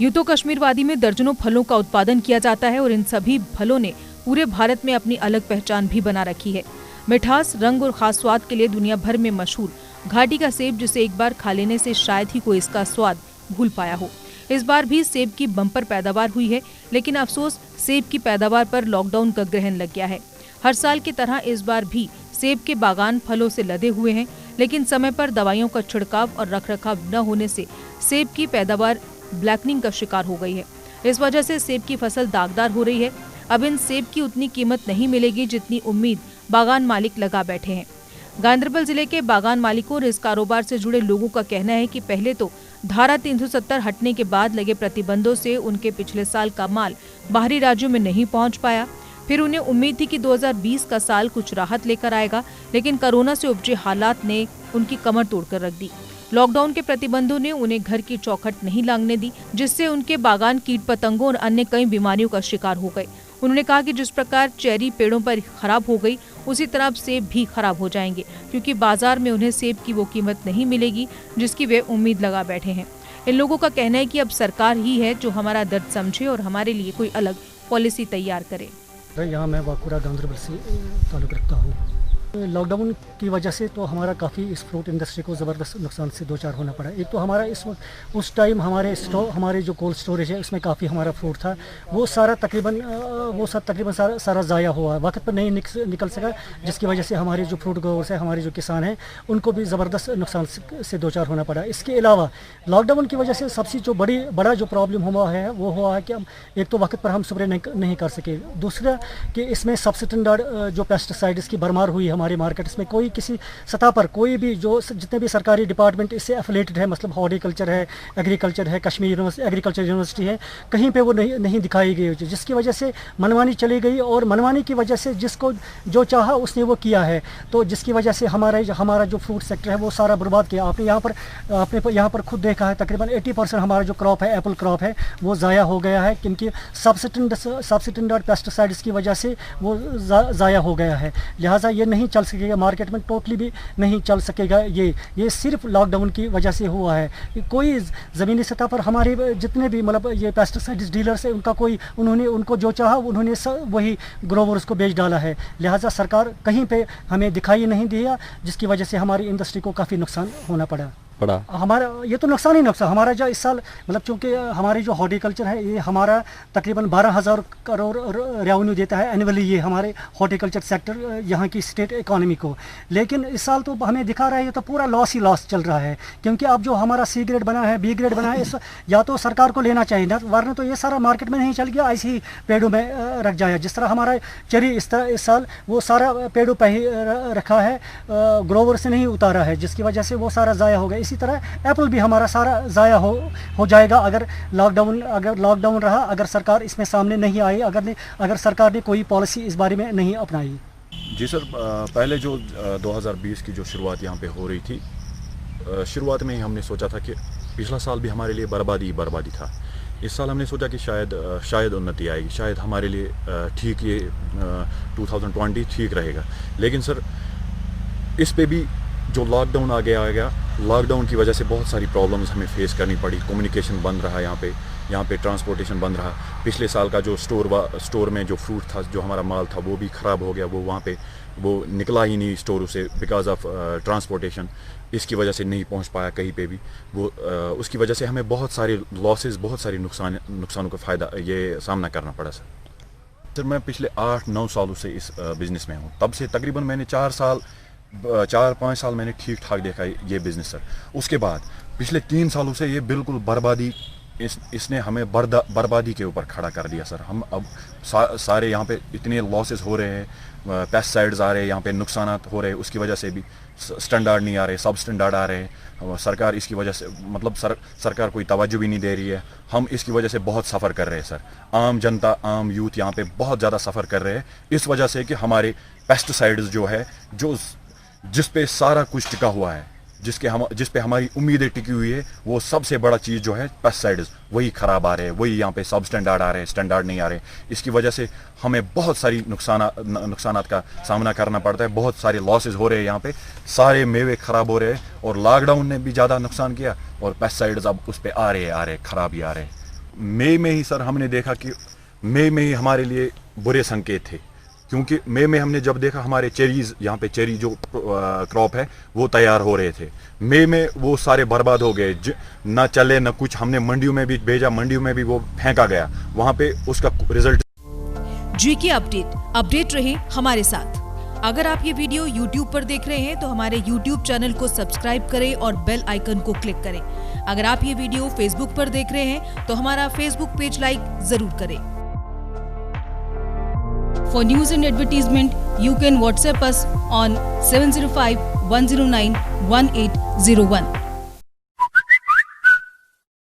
यूं तो कश्मीर वादी में दर्जनों फलों का उत्पादन किया जाता है और इन सभी फलों ने पूरे भारत में अपनी अलग पहचान भी बना रखी है। मिठास, रंग और खास स्वाद के लिए दुनिया भर में मशहूर घाटी का सेब, जिसे एक बार खा लेने से शायद ही कोई इसका स्वाद भूल पाया हो। इस बार भी सेब की बम्पर पैदावार हुई है, लेकिन अफसोस सेब की पैदावार पर लॉकडाउन का ग्रहण लग गया है। हर साल की तरह इस बार भी सेब के बागान फलों से लदे हुए हैं, लेकिन समय पर दवाइयों का छिड़काव और रखरखाव न होने से सेब की पैदावार ब्लैकनिंग का शिकार हो गई है। इस वजह से सेब की फसल दागदार हो रही है। अब इन सेब की उतनी कीमत नहीं मिलेगी जितनी उम्मीद बागान मालिक लगा बैठे हैं। गांदरबल जिले के बागान मालिकों और इस कारोबार से जुड़े लोगों का कहना है कि पहले तो धारा 370 हटने के बाद लगे प्रतिबंधों से उनके पिछले साल का माल बाहरी राज्यों में नहीं पहुंच पाया। फिर उन्हें उम्मीद थी कि 2020 का साल कुछ राहत लेकर आएगा, लेकिन कोरोना से उपजे हालात ने उनकी कमर तोड़कर रख दी। लॉकडाउन के प्रतिबंधों ने उन्हें घर की चौखट नहीं लांघने दी, जिससे उनके बागान कीट पतंगों और अन्य कई बीमारियों का शिकार हो गए। उन्होंने कहा कि जिस प्रकार चेरी पेड़ों पर खराब हो गई, उसी तरह सेब भी खराब हो जाएंगे, क्योंकि बाजार में उन्हें सेब की वो कीमत नहीं मिलेगी जिसकी वे उम्मीद लगा बैठे हैं। इन लोगों का कहना है कि अब सरकार ही है जो हमारा दर्द समझे और हमारे लिए कोई अलग पॉलिसी तैयार करे। यहाँ मैं वाकुरा गांदरबल से ताल्लुक़ रखता हूँ। लॉकडाउन की वजह से तो हमारा काफ़ी इस फ्रूट इंडस्ट्री को ज़बरदस्त नुकसान से दो चार होना पड़ा। एक तो हमारा उस टाइम हमारे जो कोल्ड स्टोरेज है उसमें काफ़ी हमारा फ्रूट था, वो तकरीबन सारा ज़ाया हुआ, वक्त पर नहीं निकल सका, जिसकी वजह से हमारे जो फ्रूट ग्रोवर्स है, हमारे जो किसान हैं, उनको भी ज़बरदस्त नुकसान से दो चार होना पड़ा। इसके अलावा लॉकडाउन की वजह से सबसे जो बड़ा जो प्रॉब्लम हुआ है वो हुआ है कि हम एक तो वक्त पर हम स्प्रे नहीं कर सके, दूसरा कि इसमें सबस्टैंडर्ड जो पेस्टिसाइड्स की भरमार हुई हमारे मार्केट्स में। कोई किसी सतह पर कोई भी जो जितने भी सरकारी डिपार्टमेंट इससे एफिलेटेड है, मतलब हॉर्टिकल्चर है, एग्रीकल्चर है, कश्मीर एग्रीकल्चर यूनिवर्सिटी है, कहीं पे वो नहीं दिखाई गई, जिसकी वजह से मनमानी चली गई और मनमानी की वजह से जिसको जो चाहा उसने वो किया है, तो जिसकी वजह से हमारा जो फ्रूट सेक्टर है वो सारा बर्बाद किया। आपने यहाँ पर खुद देखा है तकरीबन 80% हमारा जो क्रॉप है, एप्पल क्रॉप है, वो ज़ाया हो गया है, क्योंकि सबस्टैंडर्ड पेस्टिसाइड्स की वजह से वो ज़ाया हो गया है। लिहाजा ये नहीं चल सकेगा, मार्केट में टोटली भी नहीं चल सकेगा। ये सिर्फ लॉकडाउन की वजह से हुआ है। कोई ज़मीनी सतह पर हमारे जितने भी मतलब ये पेस्टिसाइड्स डीलर्स है, उनको जो चाहा उन्होंने वही ग्रोवर्स को बेच डाला है। लिहाजा सरकार कहीं पे हमें दिखाई नहीं दिया, जिसकी वजह से हमारी इंडस्ट्री को काफ़ी नुकसान होना पड़ा। हमारा ये तो नुकसान ही नुकसान। हमारा जो इस साल मतलब चूँकि हमारी जो हॉर्टिकल्चर है ये हमारा तकरीबन 12,000 करोड़ रेवेन्यू देता है एनुअली, ये हमारे हॉर्टिकल्चर सेक्टर यहाँ की स्टेट इकोनॉमी को। लेकिन इस साल तो हमें दिखा रहा है ये तो पूरा लॉस ही लॉस चल रहा है, क्योंकि अब जो हमारा C ग्रेड बना है, B ग्रेड बना है, या तो सरकार को लेना चाहिए ना, वरना तो ये सारा मार्केट में नहीं चल गया, ऐसे ही पेड़ों में रख जाए। जिस तरह हमारा चेरी इस साल वो सारा पेड़ों पर ही रखा है, ग्रोवर से नहीं उतारा है, जिसकी वजह से वो सारा ज़ाया हो गया। इसी तरह एप्पल भी हमारा सारा ज़ाया हो जाएगा अगर लॉकडाउन रहा, अगर सरकार इसमें सामने नहीं आई, अगर सरकार ने कोई पॉलिसी इस बारे में नहीं अपनाई। जी सर, पहले जो 2020 की जो शुरुआत यहाँ पे हो रही थी, शुरुआत में ही हमने सोचा था कि पिछला साल भी हमारे लिए बर्बादी था। इस साल हमने सोचा कि शायद उन्नति आएगी, शायद हमारे लिए ठीक ये 2020 ठीक रहेगा। लेकिन सर इस पे भी जो लॉकडाउन आ गया, लॉकडाउन की वजह से बहुत सारी प्रॉब्लम्स हमें फेस करनी पड़ी। कम्युनिकेशन बंद रहा, यहाँ पे ट्रांसपोर्टेशन बंद रहा। पिछले साल का जो स्टोर में जो फ्रूट था, जो हमारा माल था, वो भी ख़राब हो गया, वो वहाँ पे वो निकला ही नहीं स्टोरों से बिकॉज ऑफ ट्रांसपोर्टेशन। इसकी वजह से नहीं पहुँच पाया कहीं पे भी वो। उसकी वजह से हमें बहुत सारे लॉसेस, बहुत सारी नुकसानों का सामना करना पड़ा सर। मैं पिछले 8-9 सालों से इस बिज़नेस में हूँ। तब से तकरीबन मैंने 4-5 साल मैंने ठीक ठाक देखा ये बिज़नेस सर। उसके बाद पिछले 3 सालों से ये बिल्कुल बर्बादी, इसने हमें बर्बादी के ऊपर खड़ा कर दिया सर। हम अब सारे यहाँ पे इतने लॉसेस हो रहे हैं, पेस्टिसाइड्स आ रहे हैं, यहाँ पे नुकसान हो रहे हैं, उसकी वजह से भी स्टैंडर्ड नहीं आ रहे, सब स्टैंडर्ड आ रहे हैं। सरकार इसकी वजह से मतलब सरकार कोई तवज्जो भी नहीं दे रही है। हम इसकी वजह से बहुत सफ़र कर रहे हैं सर। आम जनता, आम यूथ यहाँ पे बहुत ज़्यादा सफ़र कर रहे हैं इस वजह से कि हमारे पेस्टिसाइड्स जो है, जिस पे सारा कुछ टिका हुआ है, जिस पे हमारी उम्मीदें टिकी हुई है, वो सबसे बड़ा चीज़ जो है पेस्टिसाइड्स, वही ख़राब आ रहे हैं, वही यहाँ पे सब स्टैंडर्ड आ रहे हैं, स्टैंडर्ड नहीं आ रहे। इसकी वजह से हमें बहुत सारी नुकसानात का सामना करना पड़ता है। बहुत सारे लॉसेस हो रहे हैं यहाँ पे, सारे मेवे ख़राब हो रहे हैं। और लॉकडाउन ने भी ज़्यादा नुकसान किया और पेस्टिसाइड्स अब उस पर आ रहे ख़राब ही आ रहे हैं। मई में ही सर हमने देखा कि मई में ही हमारे लिए बुरे संकेत थे, क्योंकि मई में हमने जब देखा हमारे चेरीज, यहाँ पे चेरी जो क्रॉप है वो तैयार हो रहे थे, मई में वो सारे बर्बाद हो गए, ना चले ना कुछ। हमने मंडियों में भी भेजा, मंडियों में भी वो फेंका गया, वहाँ पे उसका रिजल्ट। जीके अपडेट रहे हमारे साथ। अगर आप ये वीडियो YouTube पर देख रहे हैं तो हमारे YouTube चैनल को सब्सक्राइब करें और बेल आइकन को क्लिक करें। अगर आप ये वीडियो Facebook पर देख रहे हैं तो हमारा Facebook पेज लाइक जरूर करें। For news and advertisement, you can WhatsApp us on 705 109 1801.